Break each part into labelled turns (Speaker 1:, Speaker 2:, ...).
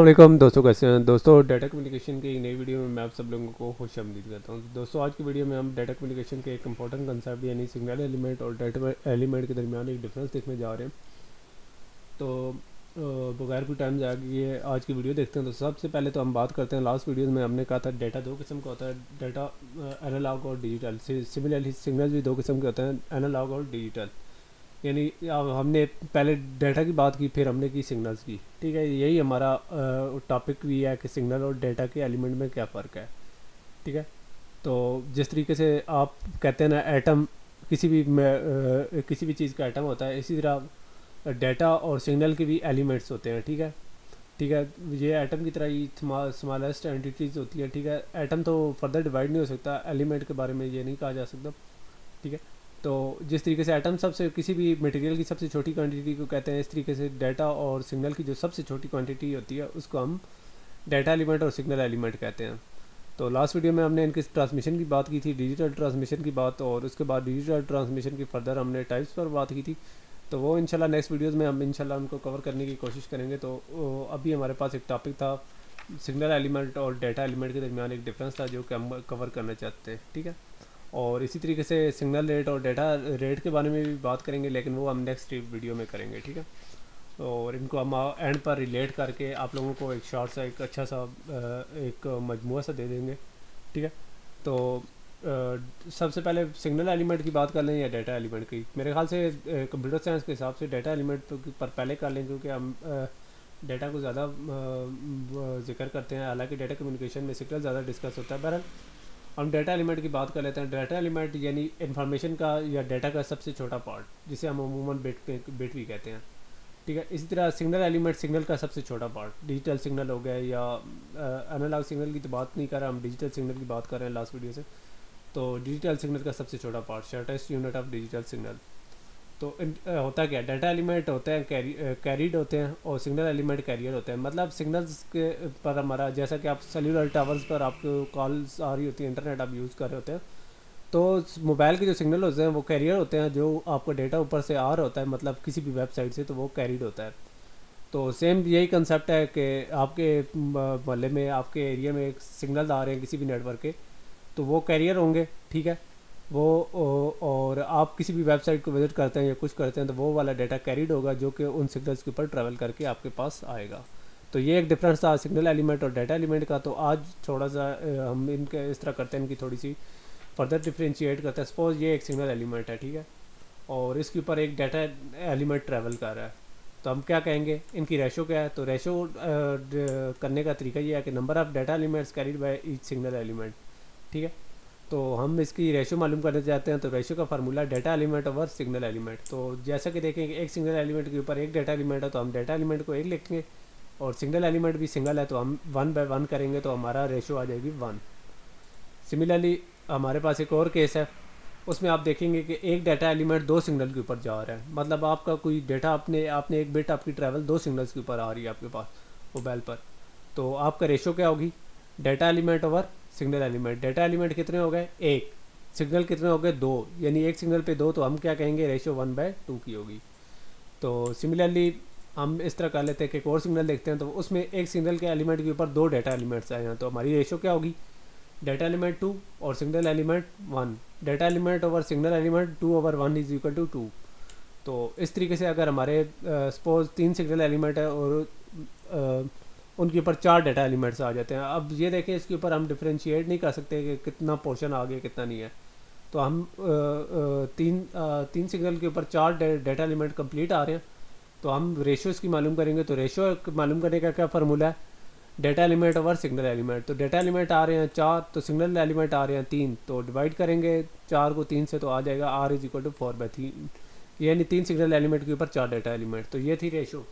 Speaker 1: वालेकुम दोस्तों, कैसे हैं दोस्तों। डाटा कम्युनिकेशन की एक नई वीडियो में मैं आप सब लोगों को खुशामदीद करता हूं। दोस्तों, आज की वीडियो में हम डाटा कम्युनिकेशन के एक इंपॉर्टेंट कंसेप्ट यानी सिग्नल एलिमेंट और डाटा एलिमेंट के दरमियान एक डिफरेंस देखने जा रहे हैं। तो बगैर कोई टाइम जाए आज की वीडियो देखते हैं। तो सबसे पहले तो हम बात करते हैं, लास्ट वीडियो में हमने कहा था डाटा दो किस्म का होता है, डाटा एनालॉग और डिजिटल। सिमिलरली सिग्नल भी दो किस्म के होते हैं, एनालॉग और डिजिटल। यानी अब हमने पहले डाटा की बात की, फिर हमने की सिग्नल्स की। ठीक है, यही हमारा टॉपिक भी है कि सिग्नल और डाटा के एलिमेंट में क्या फ़र्क है। ठीक है, तो जिस तरीके से आप कहते हैं ना, एटम किसी भी चीज़ का एटम होता है, इसी तरह डाटा और सिग्नल के भी एलिमेंट्स होते हैं। ठीक है, ठीक है, ये एटम की तरह ही स्मॉलेस्ट एंटिटीज़ होती है। ठीक है, एटम तो फर्दर डिवाइड नहीं हो सकता, एलिमेंट के बारे में ये नहीं कहा जा सकता। ठीक है, तो जिस तरीके से एटम सबसे किसी भी मटेरियल की सबसे छोटी क्वांटिटी को कहते हैं, इस तरीके से डाटा और सिग्नल की जो सबसे छोटी क्वांटिटी होती है उसको हम डाटा एलिमेंट और सिग्नल एलिमेंट कहते हैं। तो लास्ट वीडियो में हमने इनकी ट्रांसमिशन की बात की थी, डिजिटल ट्रांसमिशन की बात, और उसके बाद डिजिटल ट्रांसमिशन की फर्दर हमने टाइप्स पर बात की थी। तो वो इंशाल्लाह नेक्स्ट वीडियोज़ में हम इंशाल्लाह उनको कवर करने की कोशिश करेंगे। तो अभी हमारे पास एक टॉपिक था, सिग्नल एलिमेंट और डाटा एलिमेंट के दरमियान एक डिफरेंस था जो कि हम कवर करना चाहते हैं। ठीक है, और इसी तरीके से सिग्नल रेट और डाटा रेट के बारे में भी बात करेंगे, लेकिन वो हम नेक्स्ट वीडियो में करेंगे। ठीक है, और इनको हम एंड पर रिलेट करके आप लोगों को एक शॉर्ट सा एक अच्छा सा एक मजमूआ सा दे देंगे। ठीक है, तो सबसे पहले सिग्नल एलिमेंट की बात कर लें या डाटा एलिमेंट की। मेरे ख्याल से कंप्यूटर साइंस के हिसाब से डाटा एलिमेंट पर पहले कर लें, क्योंकि हम डाटा को ज़्यादा जिक्र करते हैं, हालांकि डाटा कम्युनिकेशन में सिग्नल ज़्यादा डिस्कस होता है। बहरहाल हम डाटा एलिमेंट की बात कर लेते हैं। डाटा एलिमेंट यानी इन्फॉर्मेशन का या डाटा का सबसे छोटा पार्ट, जिसे हम अमूमन बिट भी कहते हैं। ठीक है, इसी तरह सिग्नल एलिमेंट सिग्नल का सबसे छोटा पार्ट, डिजिटल सिग्नल हो गया या एनालॉग सिग्नल की तो बात नहीं कर रहे, हम डिजिटल सिग्नल की बात कर रहे हैं लास्ट वीडियो से। तो डिजिटल सिग्नल का सबसे छोटा part, shortest unit of digital signal. तो होता क्या, डाटा एलिमेंट होते हैं कैरीड होते हैं, और सिग्नल एलिमेंट कैरियर होते हैं। मतलब सिग्नल्स के पर हमारा, जैसा कि आप सेल्यूलर टावर्स पर आपको कॉल्स आ रही होती है, इंटरनेट आप यूज़ कर रहे होते हैं, तो मोबाइल के जो सिग्नल होते हैं वो कैरियर होते हैं, जो आपका डेटा ऊपर से आ रहा होता है, मतलब किसी भी वेबसाइट से, तो वो कैरीड होता है। तो सेम यही कंसेप्ट है कि आपके मोहल्ले में, आपके एरिया में एक सिग्नल आ रहे हैं किसी भी नेटवर्क के, तो वो कैरियर होंगे। ठीक है, वो और आप किसी भी वेबसाइट को विज़िट करते हैं या कुछ करते हैं, तो वो वाला डाटा कैरीड होगा जो कि उन सिग्नल्स के ऊपर ट्रैवल करके आपके पास आएगा। तो ये एक डिफरेंस था सिग्नल एलिमेंट और डाटा एलिमेंट का। तो आज थोड़ा सा हम इनके इस तरह करते हैं, इनकी थोड़ी सी फर्दर डिफ्रेंशिएट करते हैं। सपोज ये एक सिग्नल एलिमेंट है, ठीक है, और इसके ऊपर एक डाटा एलिमेंट ट्रैवल कर रहा है, तो हम क्या कहेंगे, इनकी रेशो क्या है। तो रेशो करने का तरीका ये है कि number of data elements carried by each signal element. ठीक है, तो हम इसकी रेशो मालूम करना चाहते हैं, तो रेशो का formula data element over signal element. तो जैसा कि देखें कि एक सिग्नल एलिमेंट के ऊपर एक डाटा एलिमेंट है, तो हम डाटा एलिमेंट को एक लिखेंगे, और सिग्नल एलिमेंट भी सिंगल है तो हम 1/1 करेंगे, तो हमारा रेशो आ जाएगी 1। सिमिलरली हमारे पास एक और केस है, उसमें आप देखेंगे कि एक डाटा एलिमेंट दो सिग्नल के ऊपर जा रहा है। मतलब आपका कोई डाटा आपने आपने एक बिट आपकी ट्रैवल दो सिग्नल्स के ऊपर आ रही है आपके पास मोबाइल पर, तो आपका रेशो क्या होगी, data element over signal element. Data element कितने हो गए, एक, सिग्नल कितने हो गए, दो, यानी एक सिग्नल पे दो, तो हम क्या कहेंगे, रेशो 1/2 की होगी। तो सिमिलरली हम इस तरह कर लेते हैं कि एक और सिग्नल देखते हैं, तो उसमें एक सिग्नल के एलिमेंट के ऊपर दो डाटा एलिमेंट्स आए हैं, तो हमारी रेशो क्या होगी, डाटा एलिमेंट 2 और signal element 1। Data element over signal element 2/1 is equal to 2। तो इस तरीके से अगर हमारे सपोज 3 सिग्नल एलिमेंट है और उनके ऊपर 4 डाटा एलिमेंट्स आ जाते हैं, अब ये देखें इसके ऊपर हम डिफ्रेंशिएट नहीं कर सकते कि कितना पोर्शन आ गया कितना नहीं है। तो हम तीन सिग्नल के ऊपर 4 डाटा एलिमेंट कंप्लीट आ रहे हैं, तो हम रेशो इसकी मालूम करेंगे। तो रेशो मालूम करने का क्या फार्मूला है, data element over signal element. तो डाटा एलिमेंट आ रहे हैं 4, तो सिग्नल एलिमेंट आ रहे हैं 3, तो डिवाइड करेंगे 4 को 3 से, तो आ जाएगा R इज इक्वल टू 4/3, यानी 3 सिग्नल एलिमेंट के ऊपर 4 डाटा एलिमेंट। तो ये थी रेशो।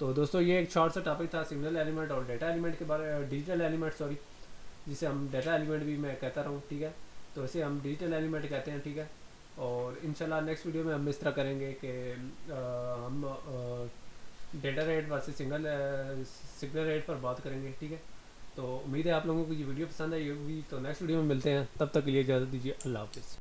Speaker 1: तो दोस्तों ये एक शॉर्ट सा टॉपिक था सिग्नल एलिमेंट और डाटा एलिमेंट के बारे, डिजिटल एलिमेंट सॉरी, जिसे हम डाटा एलिमेंट भी मैं कहता रहूँ। ठीक है, तो इसे हम डिजिटल एलिमेंट कहते हैं। ठीक है, और इंशाल्लाह नेक्स्ट वीडियो में हम इस तरह करेंगे कि हम data rate versus signal rate पर बात करेंगे। ठीक है, तो उम्मीद है आप लोगों को ये वीडियो पसंद आई होगी। तो नेक्स्ट वीडियो में मिलते हैं, तब तक के लिए इजाज़त दीजिए, अल्लाह हाफ़िज़।